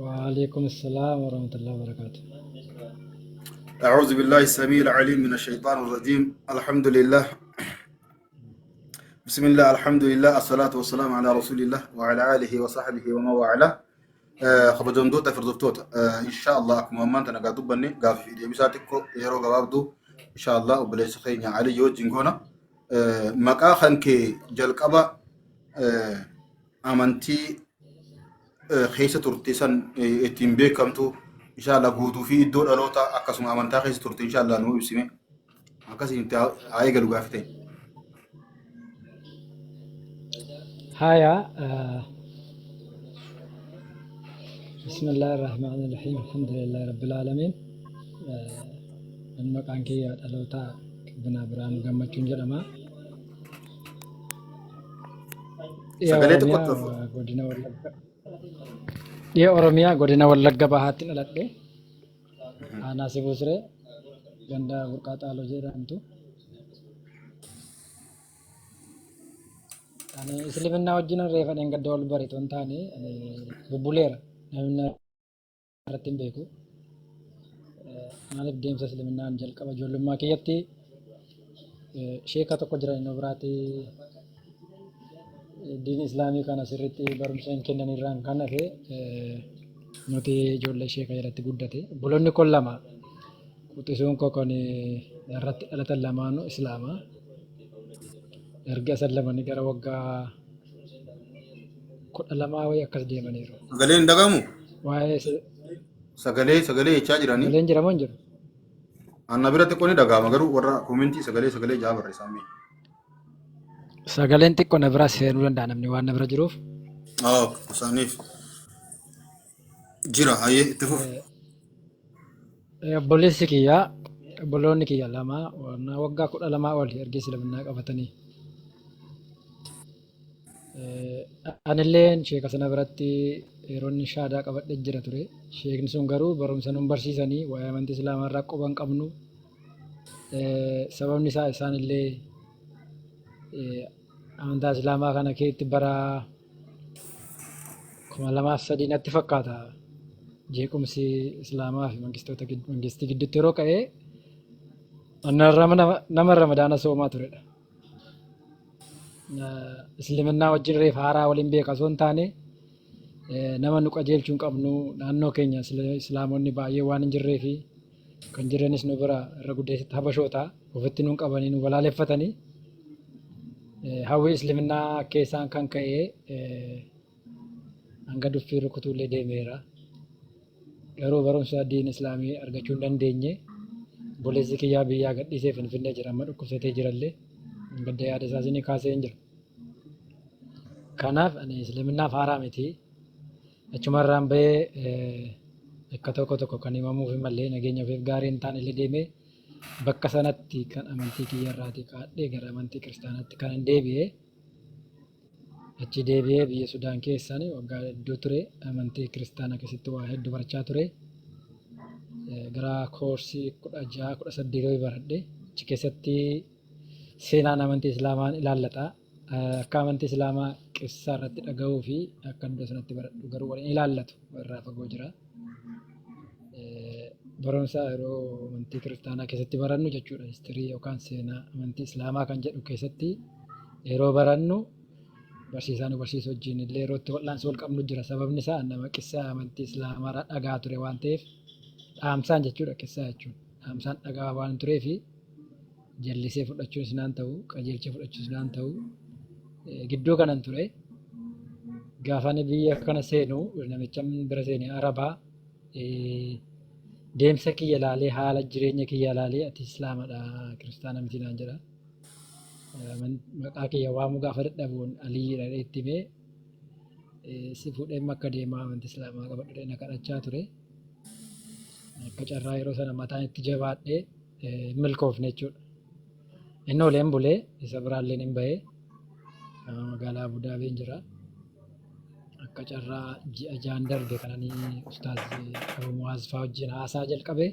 وعليكم السلام ورحمة الله وبركاته. أعوذ بالله السميع العليم من الشيطان الرجيم. الحمد لله. بسم الله الحمد لله الصلاة والسلام على رسول الله وعلى آله وصحبه ومن والاه. خبجون دوتا فردوتوتا إن شاء الله أكما ما أنت نقادو بني قاف في دي بساتكو يرو قبابدو إن شاء الله وبليس خيني علي يوجين كونا مقا خانكي جلقبا أمانتي خيسة ترتيسان اتنبي كمتو إن شاء الله قوتو في الدول ألوتا أكسم أمانتا خيسة ترتي إن شاء الله نمو بسمي أكسي انت عايقة لقافتين. هايا بسم الله الرحمن الرحيم الحمد لله رب العالمين. المقام كي ألوتا بنا برام قمتشون جرما يا سقليتك أورميا قطف godina Wallagga يا أورميا godina Wallagga bahaatti dhaladhe aanaa Sibusree ganda Burqaaxaaloo jedhamtu. Ani Isliminnaa wajjin reefa gadda wal baritu hin taane bubbuleera namni irratti hin beeku. Maaliif deemsa Isliminnaan jalqaba ijoollummaa kiyyatti sheeka tokko jira inni biraati diin islaamii kana sirriitti barumsa hin kennanirraan kan hafe nuti ijoollee sheeka jalatti guddate. Buloonni kun lama quxisuun koo kan irratti dhalatan lamaanuu islaama. Erga san lamani gara waggaa 12 wayii akkas deemaniiru. sagaleen dagamu Waa'ee sagalee jechaa jiranii sagaleen jiramoo hin jiru? anna biratti qoni dhagahama garuu warra koomentii sagalee jaa barreessaa mee. Sagaleen xiqqoo na biraa seenuu danda'a namni waan na bira jiruuf. Isaaniif jira hayyee itti fufu. Obboleessi kiyyaa obboloonni kiyya lama waggaa 12 ol erga Isliminnaa qabatanii. Anillee sheeka sana biratti yeroo inni shaadaa qabadhee jira ture. Sheekni sun garuu barumsa nun barsiisanii waa'ee amantii Islaamaa irraa quba hin qabnu. Sababni isaa isaanillee amantaa Islaamaa kana keessatti bara 2003 natti fakkaata jeequmsi Islaamaa fi mangistii gidduutti yeroo ka'e nama ramadaana soomaa turedha. Isliminnaa wajjin reefa haaraa waliin beeka osoo hin taane nama nu qajeelchuu hin qabnu naannoo keenya islaamonni baay'ee waan hin jirree fi kan jiranis nu bira irra guddeessitti habashoota ofitti nu qabanii nu balaaleffatanii hawwii Isliminnaa keessaan kan ka'e hanga duffii rukutuullee deemeera. Garuu barumsa diin islaamii argachuu hin dandeenye. Obboleessi kiyyaa biyyaa gadhiisee Finfinnee jira amma dhukkubsatee jirallee gadda yaada isaas ni kaasee hin jiru. Kanaaf ani Isliminnaa haaraa miti. Achumarraan bahee akka tokko kan himamuuf malee nageenya ofiif gaarii hin taane illee deemee bakka sanatti kan amantii kiyyarraati kaadhee gara amantii kiristaanaatti kan hin deebi'e. Achi deebi'ee biyya Sudaan keessaan waggaa hedduu ture amantii kiristaanaa keessatti waa hedduu barachaa ture. Gara koorsii 16-18 baradhe achi keessatti seenaan amantii Islaamaa ilaallata. Akka amantii Islaamaa qissaa irratti dhagahuu fi akka iddoo sanatti baradhu garuu waliin ilaallatu irraa fagoo jira. Barumsa yeroo amantii kiristaanaa keessatti barannu jechuudha. Histirii yookaan seenaa amantii Islaamaa kan jedhu keessatti yeroo barannu barsiisaan barsiisuu wajjin illee yeroo itti wal'aansa wal qabnu jira. Sababni isaa nama qissaa amantii Islaamaa irraa dhagaa ture waan ta'eef dhaamsaan jechuudha qissaa jechuun. Dhaamsaan dhagaa waan tureef jallisee fudhachuun isaan ta'u qajeelchee fudhachuun isaan ta'u gidduu kanan ture. Gaafani biyya kana seenu namicha bira seenee Arabaa deemsa kiyya ilaalee haala jireenya kiyya ilaalee ati Islaamadha kiristaana miti naan jedha. Maqaa kiyya waamuu gaafa dadhabuun Aliyyidha itti himee si fuudhee akka deemaa amantii Islaamaa qabadhu na kadhachaa ture. Akka carraa yeroo sana mataan itti jabaadhee milkoofne jechuudha. Inni oleen bulee isa biraallee hin bahee magaalaa Abu Dhaabee jira. Akka carraa ji'a jaan darbe kananii ustaaz Abu Mu'aaz fa'aa wajjin haasaa jalqabee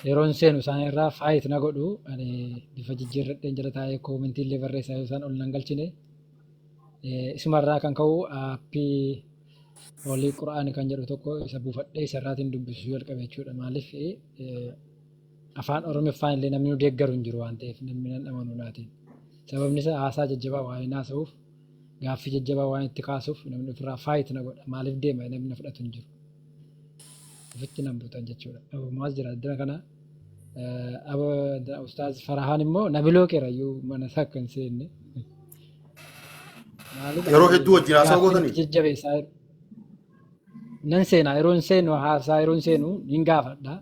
yeroon seenu isaan irraa faayit na godhu ani bifa jijjiirradheen jala taa'ee koomentii barreessaa yoo isaan ol nan galchine isumarraa kan ka'u aappii Olii quraani kan jedhu tokko isa buufadhee isarraatiin dubbisuu jalqabe jechuudha. Maaliif afaan Oromoffaan illee namni nu deeggaru hin jiru waan ta'eef namni nan amanuu naatiin. Sababni isaa haasaa jajjabaa waan haasa'uuf gaaffii jajjabaa waan itti kaasuuf namni ofirraa faayit na godha. Maaliif deema namni na fudhatu hin jiru. Ofitti nan buutan jechuudha. Maas jira addana kana Ustaaz Farahaan immoo na bilookeera iyyuu mana isaa akka hin seenne. Yeroo hedduu wajjin haasa'uu gootanii? Jajjabeessaa nan seenaa yeroo hin seenu haasaa yeroo hin seenu hin gaafadha.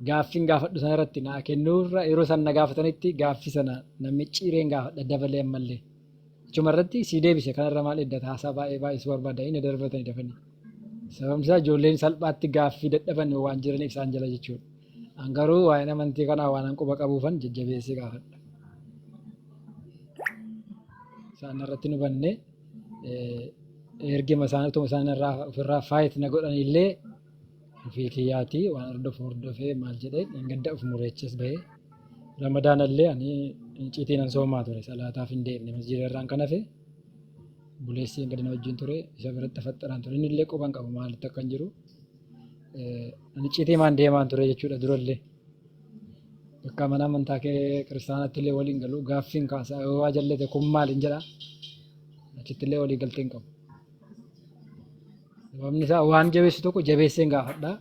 Gaaffiin gaafadhu sana irratti naa kennuurra yeroo san na gaafatanitti gaaffii sana namni ciireen gaafadha dabalee ammallee. Achuma irratti sii deebise kanarra maal eddata haasaa baay'ee si barbaada inni darbatanii dafanii. Sababni isaa ijoolleen salphaatti gaaffii dadhaban waan jiraniif isaan jala jechuudha. An garuu waa'een amantii kanaa waan an quba qabuufan jajjabeessee gaafadha. Isaan irratti nu banne ergima isaan utuma isaan ofirraa faayit na godhanillee ofii kiyyaati waan hordofee maal jedhee gadda of mureechas bahee ramadaanallee ani ciitii nan soomaa ture salaataaf hin deemne masjiida irraan kan hafe buleessiin gadi na wajjin ture isa biratti faxxaraan ture inni illee quban qabu maalitti akkan jiru ani ciitii maan deemaan ture jechuudha durallee bakka mana amantaa kee kiristaanatti illee waliin galu gaaffiin kaasaa yoo waa jallate kun maal hin jedhaa achitti illee walii galteen qabu. Sababni isaa waan jabeessu tokko jabeesseen gaafadha.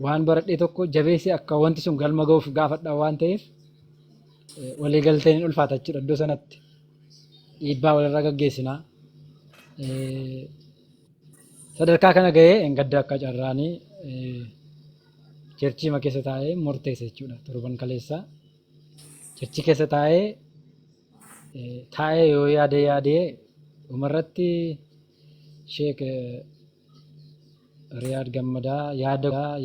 Waan baradhee tokko jabeessee akka wanti sun galma ga'uuf gaafadha waan ta'eef walii galteen hin ulfaata jechuudha iddoo sanatti. Dhiibbaa walirra gaggeessinaa. Sadarkaa kana ga'ee hin gadda akka carraanii cherchiima keessa taa'ee murteessa jechuudha torban kaleessaa. Cherchii keessa taa'ee yoo yaadee dhumarratti sheek Riyaad Gammadaa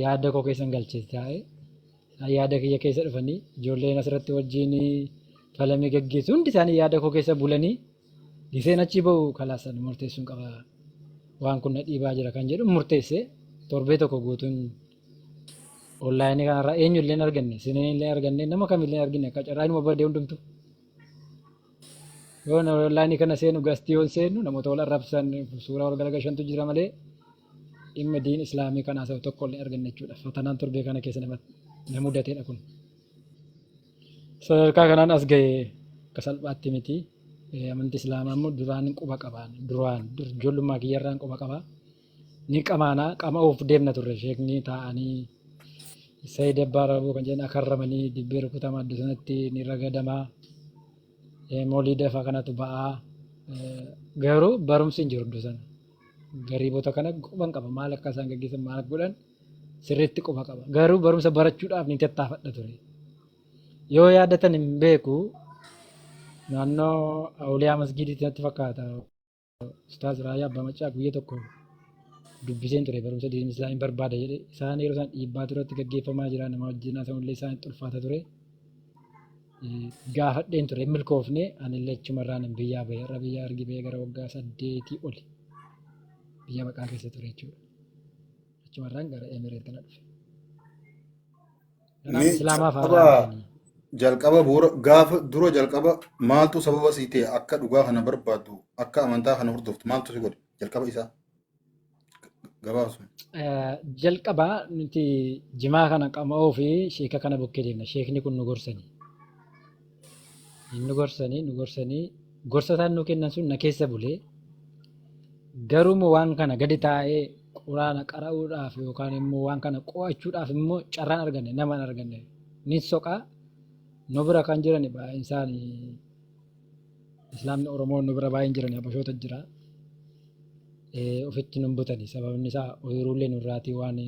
yaada koo keessan galchee taa'ee yaada kiyya keessa dhufanii ijoolleen asirratti wajjin falamii gaggeessu hundi isaanii yaada koo keessa bulanii giseen achi bahu kalaasan murteessuun qaba waan kun na dhiibaa jira kan jedhu murteesse torbee tokko guutuun onlaayinii kanarraa eenyullee hin arganne sineen illee arganne nama kamillee argine akka carraa inuma badee hundumtu yoo onlaayinii kana seenu gastii yoo seenu namoota wal arrabsan suuraa wal garagashantu jira malee dhimma diin islaamii kanaa isa tokko illee arganne jechuudha. Fatanaan torbee kana keessa na mudateedha kun. Sadarkaa kanaan as ga'e akka salphaatti miti. Amantii islaamaa immoo duraan quba qabaan ijoollummaa kiyyarraan quba qabaa. Ni qamaanaa qama of deemna turre sheekni taa'anii Sayyid Abbaa Raboo kan jedhan akarramanii dibbee rukutamaa iddoo sanatti ni ragadamaa. Moolii dafaa kanatu ba'aa. Garuu barumsi hin jiru iddoo sana. Gariibota kana quban qaba maal akka isaan gaggeessan maal akka godhan sirriitti quba qaba. Garuu barumsa barachuudhaaf ni tattaafadha ture. Yoo yaadatan hin beeku naannoo Awuliyaa Masgiidiitti natti fakkaata. Ustaaz Raayyaa Abbaa Macaa guyyaa tokko dubbiseen ture barumsa diin islaamii barbaada jedhee isaan yeroo isaan dhiibbaa turatti gaggeeffamaa jira nama wajjin haasa'ullee isaanitti ulfaata ture. Gaafadheen ture hin milkoofne anillee achumarraan biyyaa bahee irra biyyaa argi bahee gara waggaa 8 oli. Biyya maqaa keessa ture jechuudha. Achumarraan gara Emireet kana dhufe. Islaamaaf jalqaba gaafa dura jalqaba maaltu sababa sii ta'e akka dhugaa kana barbaaddu akka amantaa kana hordoftu maaltu si godhe jalqaba isaa gabaasuma. Jalqaba nuti jimaa kana qama'uu fi sheeka kana bukkee deemna. Sheekni kun nu gorsanii. Nu gorsanii gorsataan nu kennan sun na keessa bulee. Garuu waan kana gadi taa'ee quraana qara'uudhaaf yookaan immoo waan kana qo'achuudhaaf immoo carraan arganne nama hin arganne ni soqaa nu bira kan jiran baay'een isaanii islaamni Oromoo nu bira baay'een jiran habashoota jira ofitti nu butanii sababni isaa ooyiruullee nurraatii waan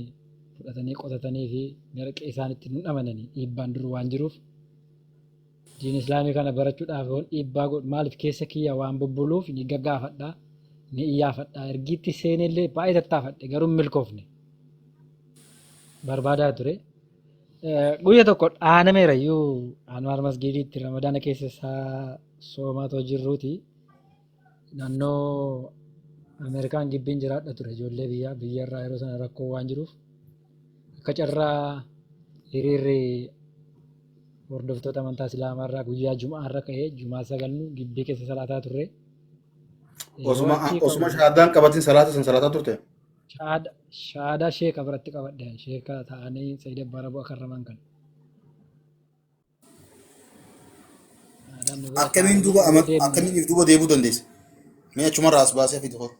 fudhatanii qotatanii fi garqee isaanitti nu amananii dhiibbaan dur waan jiruuf diin islaamii kana barachuudhaaf dhiibbaa maaliif keessa kiyya waan bubbuluuf ni gaggaafadhaa. Ni iyyaafadha ergiitti seenillee baay'ee tattaafadhe garuu milkoofne barbaadaa ture. Guyyaa tokko dhaanameera iyyuu Anwaar Masgiidiitti ramadaana keessa isaa soomaatoo jirruuti naannoo Ameerikaan gibbiin jiraadha ture ijoollee biyyarraa yeroo sana rakkoo waan jiruuf akka carraa hiriirri hordoftoota amantaa islaamaarraa guyyaa jumaarra ka'ee jumaa sagalnu gibbii keessa salaataa turre. Yoo achii Osuma ka'u shahaadaan qabatin salaata san salaataa turte. shaadaa sheeka biratti qabadhe sheeka ta'anii Sayyid Abbaa Raboo akarraman kan shaadaan nu bira Akkamiin taa'anii duuba yoo deemne akkamiin duuba deebuu dandeessa? Mee achumarraa as baasee fidi hoo.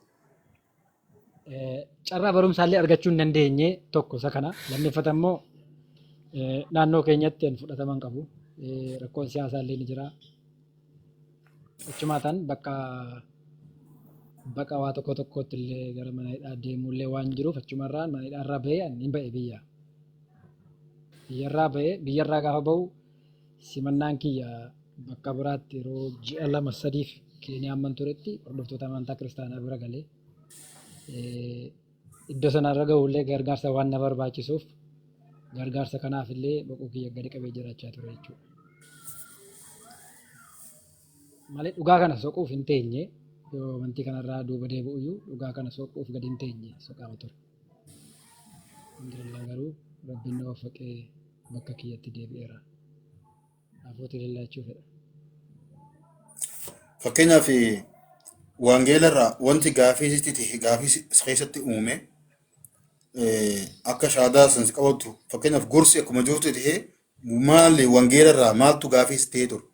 carraa barumsaallee argachuu hin dandeenye tokko isa kana lammeeffata immoo naannoo keenyatti hin fudhataman qabu. Rakkoon siyaasaallee ni jira. Achumaa ta'an bakka waa tokko tokkotti illee gara mana hidhaa deemullee waan jiruuf achumarraan mana hidhaarraa bahee hin ba'e biyyarraa gaafa bahu simannaan kiyya bakka biraatti yeroo ji'a lama sadiif Keeniyaa amman turetti hordoftoota amantaa kiristaanaa bira galee iddoo sanarra gahullee gargaarsa waan na barbaachisuuf gargaarsa kanaaf illee boqoo kiyya gadi qabee jiraachaa ture jechuudha. Malee dhugaa kana soquuf hin teenye yoo amantii kanarraa duuba deebi'uyyuu dhugaa kana soquuf gadi hin teenye soqaama ture. Alhamdulillah garuu rabbiin na waffaqee bakka kiyyatti deebi'eera. Afooti lallaachuu fedha. Fakkeenyaaf wangeelarraa wanti gaafii keessatti uume akka shaadaa sanis qabatu fakkeenyaaf gorsi akkuma jirtu ta'ee maali wangeelarraa maaltu gaafii ta'ee ture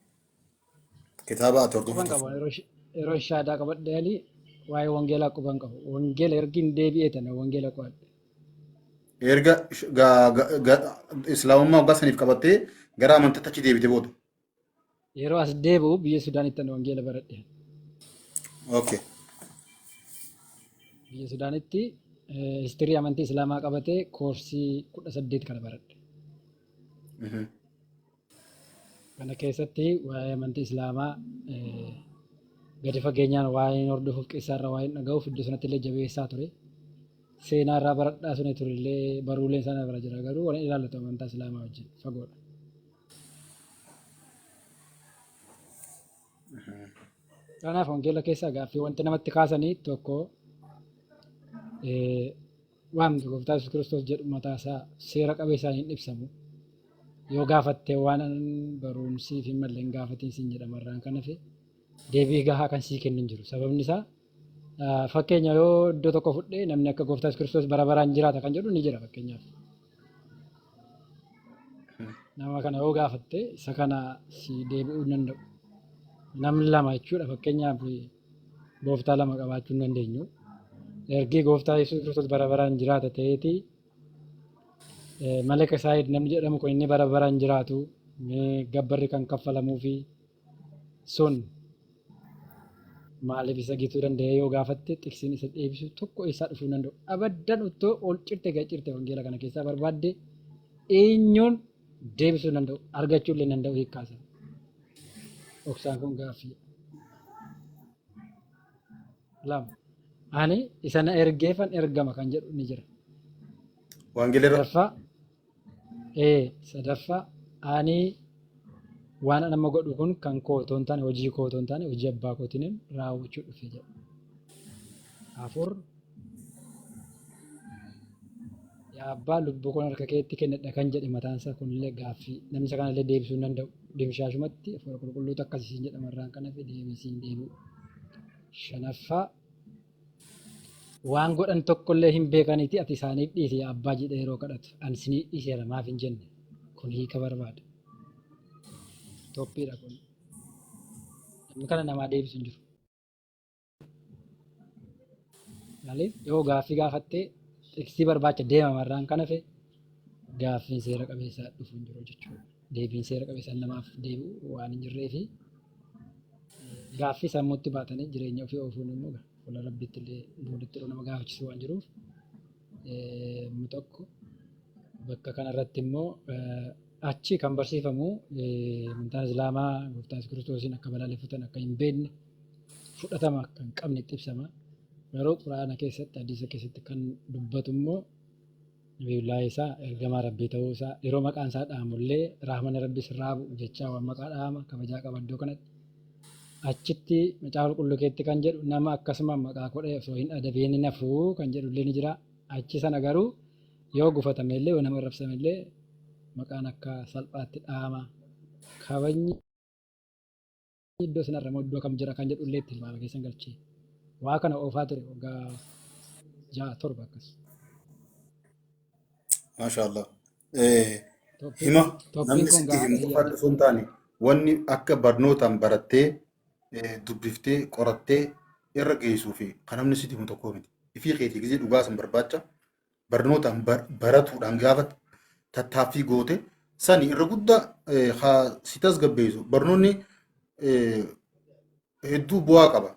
kitaaba ati Quban hordoftuuf. qabu yeroo shaadaa qabadheeni waa'ee wangeelaa quban qabu. Wangeela ergiin deebi'ee tana wangeela qo'adhe. Erga islaamummaa waggaa saniif qabattee gara amantaatti achi deebite booda. Yeroo as deebi'u biyya Sudaanitti ana wangeela baradhe. Okay. Biyya Sudaanitti histirii amantii Islaamaa qabatee koorsii 18 kana baradhe. Kana keessatti waa'ee amantii Islaamaa gadi fageenyaan waa'een hordofuuf qeessaarra waa'een dhaga'uuf iddoo sanatti illee jabeessaa ture. Seenaarraa baradhaa sun turellee baruuleen sana bira jira garuu waan ilaallatu amantaa Islaamaa wajjin fagoodha. Kanaaf wangeela keessaa gaaffii wanti namatti kaasanii tokko waamti gooftaa Yesuus Kiristoos jedhu mataasaa seera qabeessaan hin ibsamu. Yoo gaafattee waan barumsiif hin malle hin gaafatiin siin jedhamarraan kan hafe deebii gahaa kan sii kennu hin jiru. Sababni isaa fakkeenya yoo iddoo tokko fudhee namni akka gooftaa Yesuus Kiristoos bara baraan jiraata kan jedhu ni jira fakkeenyaaf. Nama kana yoo gaafatte isa kana si deebi'uu hin danda'u. Namni lama jechuudha fakkeenyaaf gooftaa lama qabaachuu hin dandeenyu. Ergi gooftaa Yesuus Kiristoos bara baraan jiraata ta'eeti Malaka Saayid namni jedhamu kun inni bara baraan jiraatu gabbarri kan kaffalamuu fi sun maaliif isa gituu danda'e yoo gaafatte tiksiin isa deebisu tokko isaa dhufuu danda'u. Abaddan uttoo ol cirte gad cirte wangeela kana keessaa barbaadde eenyuun deebisuu danda'u argachuu illee danda'u hiikkaasa. Dhoksaan kun gaaffii. Lama. Ani isa na ergeefan ergama kan jedhu ni jira. Wangeelarra. Sadaffaa ani waan nama godhu kun kan koo otoo hin taane hojii koo otoo hin taane hojii abbaa kootiin raawwachuu dhufe jedha. Afur yaa abbaa lubbuu kun harka keetti kennadha kan jedhe mataan isaa kunillee gaaffii namni isa kanallee deebisuu hin danda'u. Dimshaashumatti hafuura qulqulluutu akkasiin jedhamarraan kan hafe deebisiin deebi'u. Shanaffaa waan godhan tokkollee hin beekaniiti ati isaaniif dhiise yaa abbaa jedhe yeroo kadhatu ani isinii dhiiseera maaf hin jenne kun hiika barbaada. Tooppiidha kun. Namni kana namaa deebisu hin jiru. Maaliif yoo gaaffii gaafattee tiksii barbaacha deemamarraan kan hafe gaaffiin seera qabeessaa dhufu hin jiru jechuudha. Deebiin seera qabeessaan namaaf deebi'u waan hin jirree fi gaaffii sammuutti baatanii jireenya ofii oofuun immoo fuula rabbitti illee booditti nama gaafachiisu waan jiruuf tokko bakka kanarratti immoo achi kan barsiifamu amantaan Islaamaa gooftaa Yesuus Kiristoosiin akka balaaleffatan akka hin beekne fudhatama kan qabne itti ibsama. Garuu quraana keessatti hadiisa keessatti kan dubbatu immoo nabiyullaa isaa ergamaa rabbii ta'uu isaa yeroo maqaan isaa dhahamullee rahmana rabbii sirraa bu'u jechaa waan maqaa dhahama kabajaa qaba iddoo kanatti. Achitti macaafa qulqulluu keetti kan jedhu nama akkasuma maqaa godhe osoo hin adabeen nafuu kan jedhu illee ni jira. Achi sana garuu yoo gufatame illee yoo nama rabsame illee maqaan akka salphaatti dhahama. Kabajni iddoo sanarra moo iddoo kam jira kan jedhu illee itti ilmaama keessan galchee. waa kana oofaa ture waggaa 6-7 akkas. maashaallah. Tooppiin Hima tooppiin namni kun sitti gaa himu qofa eeyyan. osoo hin taane wanni akka barnootaan barattee dubbiftee qorattee irra geessuu fi kan namni sitti himu tokko miti. Ifii keetii gisee dhugaa san barbaacha barnootaan baratuudhaan gaafa tattaaffii goote sani irra guddaa haa si tasgabbeessu. Barnoonni hedduu bu'aa qaba.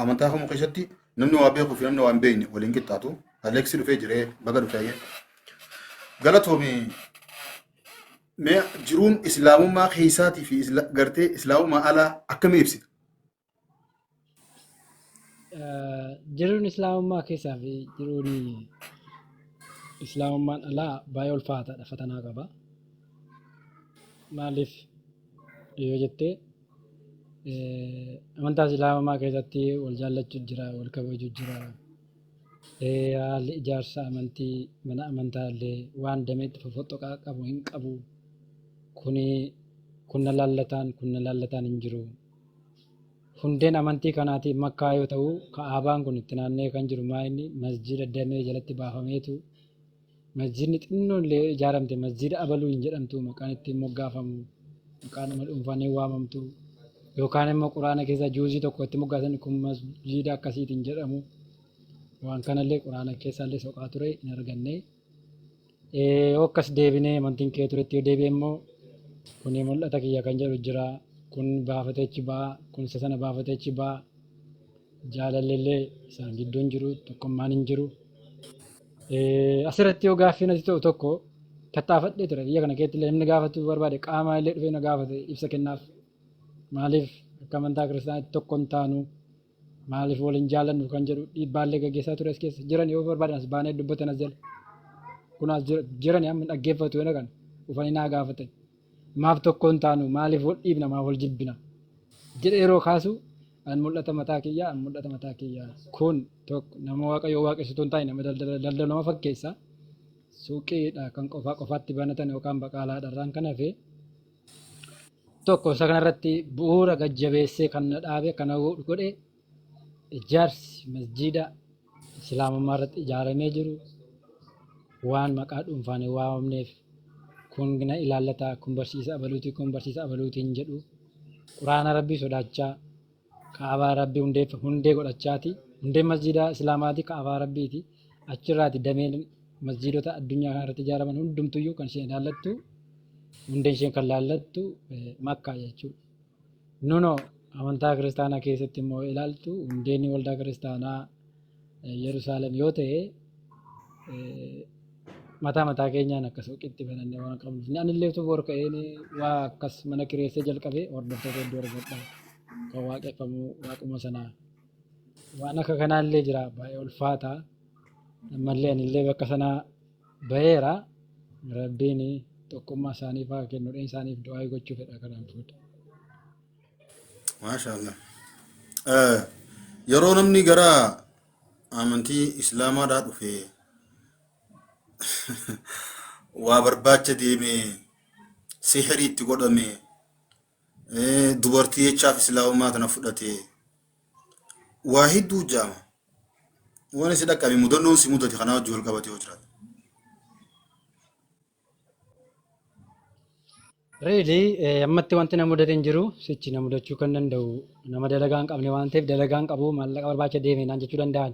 Amantaa kamuu keessatti namni waa beekuu fi namni waa hin beekne waliin qixxaatu. Aleeksi dhufee jiree baga dhufee galatoomii mee jiruun islaamummaa keessaatii fi gartee islaamummaa alaa akkamii ibsita? Jiruun islaamummaa keessaa fi jiruun islaamummaan alaa baay'ee ulfaataadha, fatanaa qaba. Maaliif yoo jettee amantaa islaamummaa keessatti wal jaallachuu jira, wal kabajuu jira. Haalli ijaarsa amantii mana amantaa illee waan dameetti fofoxoqaa qabu hin qabu. Kun na laallataan hin jiru. Hundeen amantii kanaatiif makkaa yoo ta'u, ka'aabaan kun itti naannee kan jiru maayinni masjida damee jalatti baafameetu. Masjidni xinnoon illee ijaaramte masjida abaluu hin jedhamtu, maqaan ittiin moggaafamu, maqaan nama dhuunfaan hin waamamtu. Yookaan immoo quraana keessa juuzii tokko itti moggaasan kun masjida akkasiitiin jedhamu. Waan kanallee quraana keessaallee soqaa ture hin arganne. Akkas deebinee amantiin kee turetti yoo deebi'e immoo kun mul'ata kiyya kan jedhu jira. Kun baafateechi ba'a, kun isa sana baafateechi ba'a. Jaalalleellee isaan gidduun jiru, tokkummaan hin jiru. Asirratti yoo gaaffii natti ta'u tokko tattaafadhee ture. Biyya kana keessatti illee namni gaafachuu barbaade qaama illee dhufee na gaafate ibsa kennaaf. Maaliif akka amantaa kiristaanaatti tokko hin taanu? Maaliif waliin jaallannu kan jedhu dhiibbaallee gaggeessaa ture as keessa. Jiran yoo barbaadan as baanee dubbatan as jala. Kun as jiran amma dhaggeeffatu yoo kan dhufanii naa gaafatan. Maaf tokko hin taanu? Maaliif wal dhiibna? Maaf wal jibbina? Jedhee yeroo kaasu an mul'ata mataa kiyyaa. Kun tokko nama waaqayyoo waaqessatu hin taane nama daldala nama fakkeessa. Suuqiidha kan qofaatti banatan yookaan baqaalaadhaan kan hafe. Tokko isa kanarratti bu'uura gajjabeessee kan na dhaabe kan godhe ijaarsi masjida islaamummaa irratti ijaaramee jiru waan maqaa dhuunfaan hin waamamneef kun na ilaallataa, kun barsiisa abaluutiin jedhu quraana rabbii sodaachaa ka'abaa rabbii hundee godhachaati. Hundeen masjida islaamaati ka'abaa rabbiiti. Achirraati dameen masjidota addunyaa kana irratti ijaaraman hundumtuyyuu kan isheen ilaallattu hundeen isheen kan ilaallattu makkaa jechuudha. Nunoo amantaa kiristaanaa keessatti immoo ilaaltu hundeen waldaa kiristaanaa Yerusaalem yoo ta'e mataa keenyaan akka suuqitti banannee waan qabnuuf ani illee boru ka'ee waa akkas mana kireessee jalqabee hordoftoota hedduu argadhaa kan waaqeffamu waaquma sanaa waan akka kanaallee jira baay'ee ulfaataa. Ammallee ani illee bakka sanaa baheera. Rabbiin tokkummaa isaaniif haa kennu, isaaniif du'aa gochuu fedha kanaan fuudha. Maashaallah. Yeroo namni gara amantii islaamaadhaa dhufe waa barbaacha deemee sihirii itti godhame dubartii jechaaf islaamummaa tana fudhate waa hedduu jaama. Waan si dhaqqabe mudannoon si mudate kanaa wajjin wal qabate yoo jiraate. Reedii ammatti wanti na mudate hin jiru. Sichi na mudachuu kan danda'u nama dalagaa hin qabne waan ta'eef dalagaa hin qabu maallaqa barbaacha deemee naan jechuu danda'an.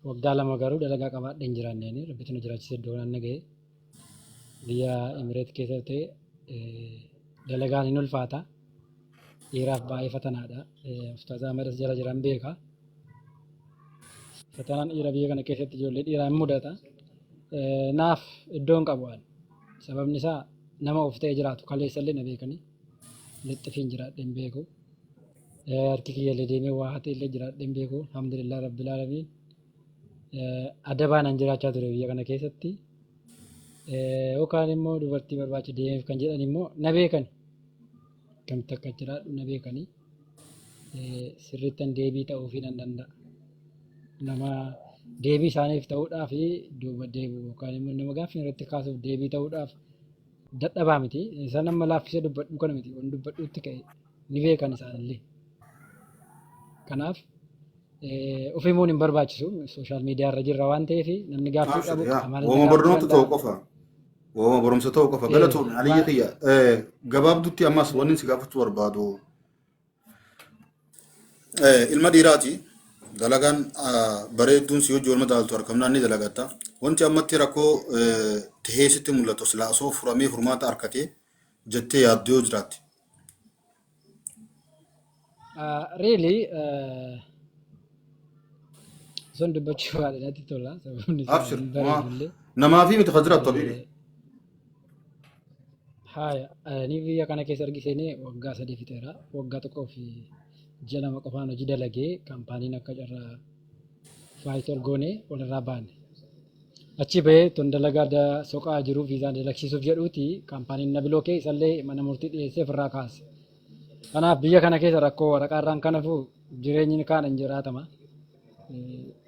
Waggaa 2 garuu dalagaa qabaadhee hin jiraanneen rabbitu na jiraachise iddoo kanaan na ga'e. Biyya Imireet keessa ta'e dalagaan hin ulfaata. Dhiiraaf baay'ee fatanaadha. Ustaaz Ahmed jala jiran beeka. Fatanaan dhiira biyya kana keessatti ijoollee dhiiraa hin mudata. Naaf iddoo hin qabu. Sababni isaa nama of ta'ee jiraatu kaleessallee na beekanii lixxifiin jiraadhee hin beeku. Harki kiyyallee deemee waa hatee illee jiraadhee hin beeku. Alhamdulillah rabbil aalamiin. Adabaan an jiraachaa ture biyya kana keessatti. Yookaan immoo dubartii barbaacha deemeef kan jedhan immoo na beekani. Kamitti akka jiraadhu na beekanii. Sirriittan deebii ta'uufii nan danda'a. Nama deebii isaaniif ta'uudhaaf duuba deebi'u yookaan immoo nama gaaffii irratti kaasuuf deebii ta'uudhaaf dadhabaa miti. Isaan amma laaffisee dubbadhu kana miti. Waan dubbadhuutti ka'e ni beekan isaanillee. Kanaaf Ofiimuun hin barbaachisu sooshaal miidiyaa irra jirra waan ta'eef namni gaaffii qabu Abshir yaa amala wooma gaafachuu barnoota ta'uu danda'a. qofa wooma barumsa ta'uu qofa galatoomne aliyya Waa xiyya gabaabdutti ammas wanni si gaafachuu barbaadu ilma dhiiraati dalagaan bareedduun si hojii walma daaltu harkamnaan ni dalagatta wanti ammatti rakkoo tahee sitti mul'atu silaa osoo furamee furmaata harkatee jettee yaaddu yoo jiraatti. really son dubbachuu haadha natti tola sababni isaa Abshir hin bareedullee. namaa fi miti kan jiraattu habiibi. Haaya ani biyya kana keessa argiseenii waggaa 3 fixeera waggaa tokkoo fi ji'a 2 qofaan hojii dalagee kaampaaniin akka carraa faayitor goonee walirraa baane. Achi bahee ton dalagaa soqaa jiru viizaan dalaksiisuuf jedhuuti kaampaaniin na bilookee isallee mana murtii dhiyeessee ofirraa kaase. Kanaaf biyya kana keessa rakkoo waraqaarraan kanafu jireenyi kaan hin jiraatama.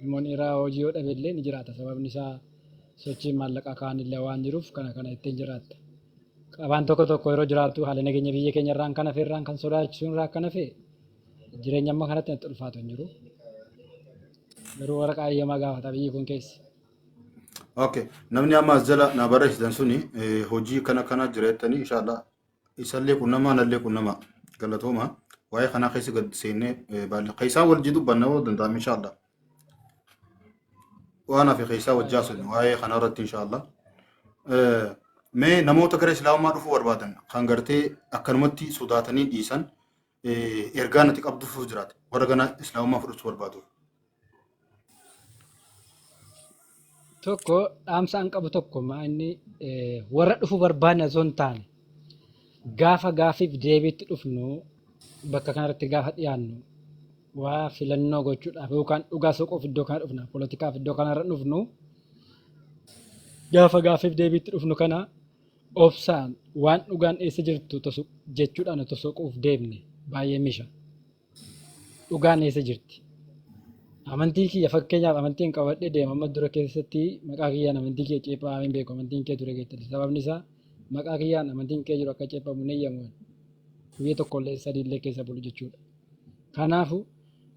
Ilmoon dhiiraa hojii yoo dhabe illee ni jiraata sababni isaa sochiin maallaqaa kaan illee waan jiruuf kana ittiin jiraatta. Qabaan tokko tokko yeroo jiraattu haala nageenya biyya keenya irraan kan hafe irraan kan sodaachisuun irraa kan hafe jireenya amma kanatti natti ulfaatu hin jiru. Garuu waraqaa eeyyamaa gaafata biyyi kun keessi. Okay. Namni amma as jala na barreessitan suni hojii kana jireettanii inshallah isallee qunnama nallee qunnama galatooma waa'ee kanaa keessa gad seennee baalle keessaa wal jidu bannoo danda'am inshallah waan hafe keessaa wajjaa sun waa'ee kana irratti inshallah mee namoota gara islaamaa dhufuu barbaadan kan gartee akkanumatti sodaatanii dhiisan ergaa natti qabduuf jiraate warra gana islaamaa fudhachuu barbaadu. Tokko dhaamsaan qabu tokko inni warra dhufu barbaanne osoo hin taane gaafa gaaffiif deebiitti dhufnu bakka kanarratti gaafa dhiyaannu waa filannoo gochuudhaaf yookaan dhugaa soquuf iddoo kana dhufna poolitikaaf iddoo kanarra dhufnu gaafa gaaffiif deebiitti dhufnu kana obsaan waan dhugaan eessa jirtu jechuudhaan otoo soquuf deemne baay'ee misha dhugaan eessa jirti. Amantii kiyya fakkeenyaaf amantiin qabadhee deema amma dura keessatti maqaa kiyyaan amantii kee ceephaa hin beeku amantiin kee ture geettatti sababni isaa maqaa kiyyaan amantiin kee jiru akka ceephamu ni eeyyamu biyya tokkollee sadiillee keessa bulu jechuudha. Kanaafu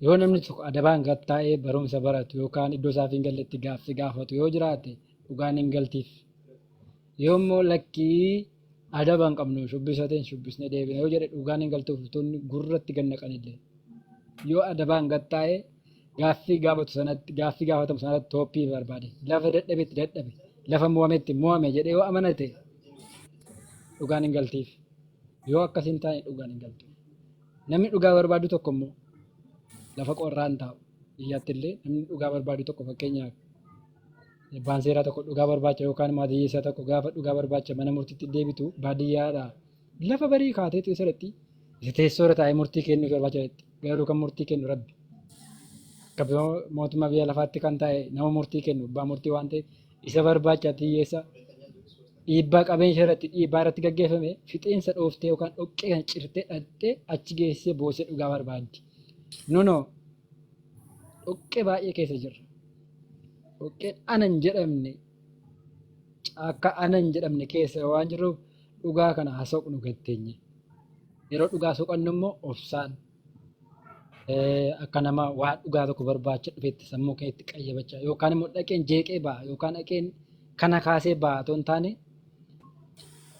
yoo namni tokko adabaan gattaa'ee barumsa baratu yookaan iddoo isaaf hin galletti gaaffii gaafatu yoo jiraate dhugaan hin galtiif. Yoo immoo lakkii adaba hin qabnu shubbisateen shubbisnee deebina yoo jedhe dhugaan hin galtuuf tonni gurratti gannaqanillee yoo adabaan gattaa'ee gaaffii gaafatamu sanatti tooppii barbaade lafa dadhabetti dadhabe lafa mo'ametti mo'ame jedhee yoo amanate dhugaan hin galtiif yoo akkasiin taane dhugaan hin galtu. Namni dhugaa barbaadu tokko immoo lafa qorraan taa'u biyyaattillee namni dhugaa barbaadu tokko fakkeenyaaf abbaan seeraa tokko dhugaa barbaacha yookaan maatiyyeessaa tokko gaafa dhugaa barbaacha mana murtiitti deebitu baadiyyaadhaa lafa barii kaateetu isarratti isa teessoorra taa'ee murtii kennuuf barbaachaatti garuu kan murtii kennu rabbi. Akka mootummaa biyya lafaatti kan taa'e nama murtii kennu abbaa murtii waan ta'eef isa barbaacha tiyyeessa dhiibbaa qabeenya irratti dhiibbaa irratti gaggeeffame fixeensa dhooftee yookaan dhoqqee kan cirtee dhattee achi geessee boosee dhugaa barbaaddi. Nunoo dhoqqee baay'ee keessa jirra. Dhoqqeen anan jedhamne akka anan jedhamne keessa waan jiruuf dhugaa kana hasoqnu gatteenye. Yeroo dhugaa soqannu immoo obsaan akka nama waan dhugaa tokko barbaacha dhufeetti sammuu keetti qayyabachaa yookaan immoo dhaqeen jeeqee ba'a yookaan dhaqeen kana kaasee ba'a otoo hin taane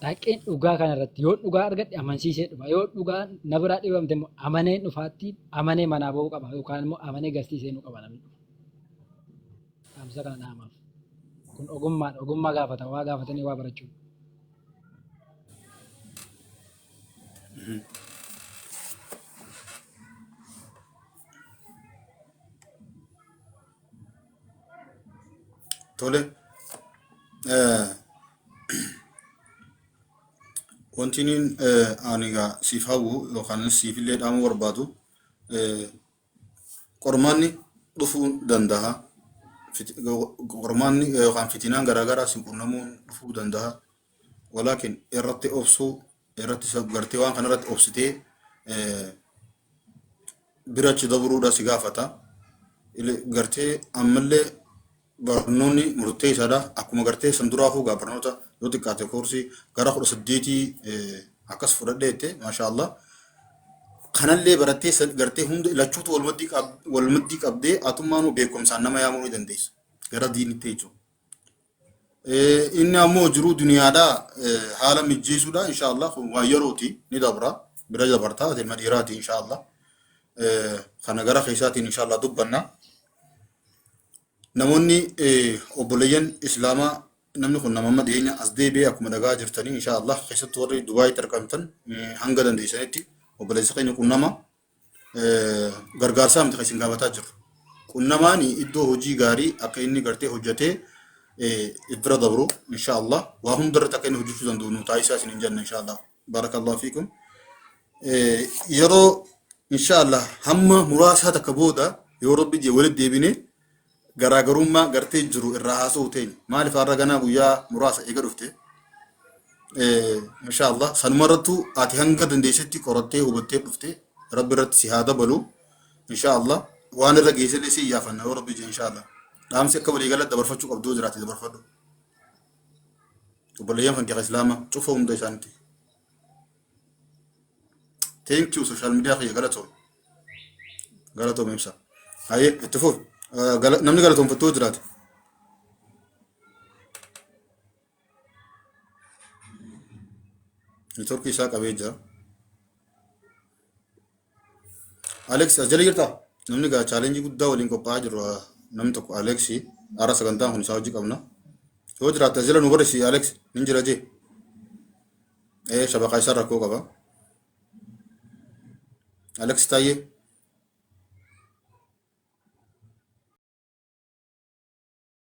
dhaqeen dhugaa kanarratti yoo dhugaa argadhe amansiisee dhufa yoo dhugaa na biraa dhibamte immoo amanee dhufaatti amanee manaa ba'uu qaba yookaan immoo amanee garsiisee nu qaba namni dhufu. Dhaamsa kana naamaaf kun ogummaa gaafata waa gaafatanii waa barachuu. Tole wantiin ani egaa siif hawwu yookaan siifillee dhaamuu barbaadu qormaanni dhufuu danda'a. Qormaanni yookaan fitinaan garaagaraa sin qunnamuun dhufuu danda'a. Walaakin irratti obsuu irratti gartee waan kanarratti obsitee birachi dabruudha si gaafata. Gartee ammallee barnoonni murteessaadha. Akkuma gartee san duraa fuugaa barnoota yoo xiqqaate koorsii gara 18 akkas fudhadheette maashaallah. kanallee barattee gartee hunda ilachuutu walmaddii qabdee atummaanuu beekumsaan nama yaamuu ni dandeessa gara diinitti jechuudha. Inni ammoo jiruu duniyaadhaa haala mijjeessuudha inshaallah waan yerooti ni dabra bira dabartaa ilma dhiiraati inshaallah. Kana gara keessaatiin inshaallah dubbanna. Namoonni obboleeyyan islaamaa namni kun nama dhiyeenya as deebi'ee akkuma dhagaa jirtanii inshaallah keessattuu warri Dubaayitti argamtan hanga dandeessanitti obboleessa keenya qunnama gargaarsaa miti isin gaafataa jiru. Qunnamaan iddoo hojii gaarii akka inni gartee hojjetee bira dabru inshaallah waa hundarratti akka inni hojjechuu danda'u nu taasisaa isin hin jenne inshaallah. Barakallahu fiikum. Yeroo inshaallah hamma muraasaa takka booda yoo rabbi jee walitti deebinee garaagarummaa gartee jiru irraa haasa'u teenya maaliif har'a ganaa guyyaa muraasa eega dhufte inshaallah sanumarrattu ati hanga dandeessetti qorattee hubattee dhufte rabbi irratti si haa dabalu inshaallah waan irra geessellee si iyyafanna yoo rabbi jee inshaallah dhaamsi akka waliigalatti dabarfachuu qabduu jiraate dabarfadhu obboleeyyan fantiqa islaamaa cufa hunda isaanitti thank you social media kiyya galatoom ibsa haye itti fuuf namni galatoomfattuu jiraate network isaa qabee jira. Alex ajjala jirtaa namni gaa chaalenjii guddaa waliin qophaa'aa jiru namni tokko Alex har'a sagantaan kun isaa hojii qabna yoo jiraate ajjala nu barreessi Alex nin jira jee shabaqaa isaa rakkoo qaba Alex taayee